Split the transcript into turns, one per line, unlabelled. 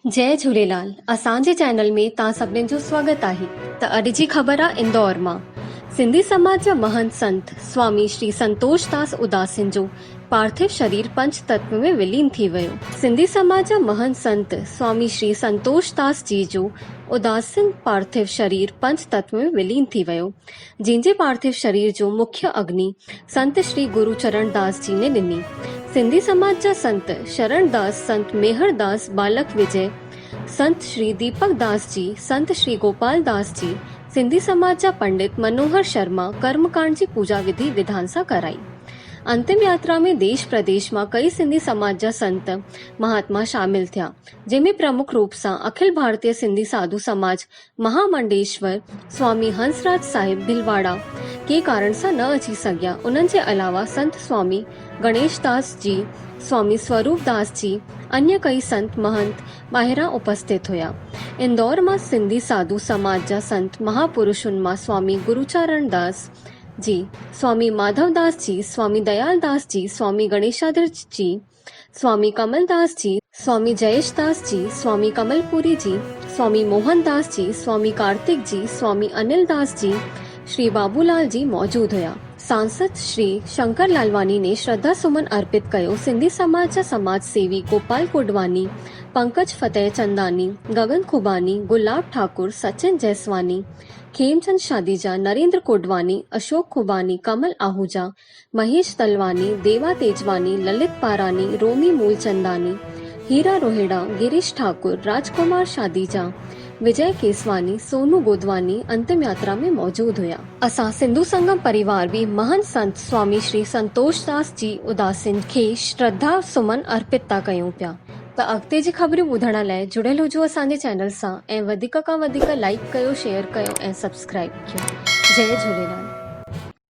जय झूलेलाल। असांजे चैनल में तव्हां सभिनीनि जो स्वागत आहे। त अॼु जी ख़बर आहे इंदौर मां। सिंधी समाज जा महंत संत स्वामी श्री संतोष दास उदासीन जो पार्थिव शरीर पंच तत्व में विलीन थी वियो। सिंधी समाज जा महंत संत स्वामी श्री संतोष दास जी जो उदासीन पार्थिव शरीर पंच तत्व में विलीन थी वियो, जंहिंजे पार्थिव शरीर जो मुख्य अग्नि संत श्री गुरु चरण दास जी ने ॾिनी। सिंधी समाज जा संत शरण दास, संत मेहर दास, बालक विजय, संत श्री दीपक दास जी, संत श्री गोपाल दास जी, सिंधी समाज जा पंडित मनोहर शर्मा कर्मकांड जी पूजा विधि विधान सां कराई। अंतिम यात्रा में देश प्रदेश में कई सिंधी समाज जा संत महात्मा शामिल थिया, जंहिंमें प्रमुख रूप से अखिल भारतीय सिंधी साधु समाज महामंडेश्वर स्वामी हंसराज साहिब भिलवाड़ा के कारण से न अची सघिया। उन्हनि जे अलावा संत स्वामी गणेश दास जी, स्वामी स्वरूप दास जी, अन्य कई संत महंत ॿाहिरां उपस्थित हुया। इंदौर में सिंधी साधु समाज जा संत महापुरुषुनि मां स्वामी गुरुचरण दास जी, स्वामी माधव दास जी, स्वामी दयाल दास जी, स्वामी गणेशाधर जी, स्वामी कमल दास जी, स्वामी जयेश दास जी, स्वामी कमलपुरी जी, स्वामी मोहन दास जी, स्वामी कार्तिक जी, स्वामी अनिल दास जी, श्री बाबूलाल जी मौजूद हुया। सांसद श्री शंकर लालवानी ने श्रद्धा सुमन अर्पित कयो। सिंधी समाज जा समाज सेवी गोपाल कोडवानी, पंकज फतेह चंदानी, गगन खुबानी, गुलाब ठाकुर, सचिन जयसवानी, खेमचंद शादीजा, नरेंद्र कोडवानी, अशोक खुबानी, कमल आहूजा, महेश तलवानी, देवा तेजवानी, ललित पारानी, रोमी मूलचंदानी, हीरा रोहिड़ा, गिरीश ठाकुर, राजकुमार शादीजा, विजय केसवानी, सोनू गोदवानी अंतिम यात्रा में मौजूद हुया। असां सिंधु संगम परिवार भी महंत संत स्वामी श्री संतोष दास जी उदासीन खे श्रद्धा सुमन अर्पित था कयूं पिया। त अॻिते जी ख़बरूं ॿुधण लाइ जुड़ियल हुजो असांजे चैनल सां ऐं वधीक खां वधीक लाइक कयो, शेयर कयो ऐं सब्सक्राइब कयो। जय झूलेलाल।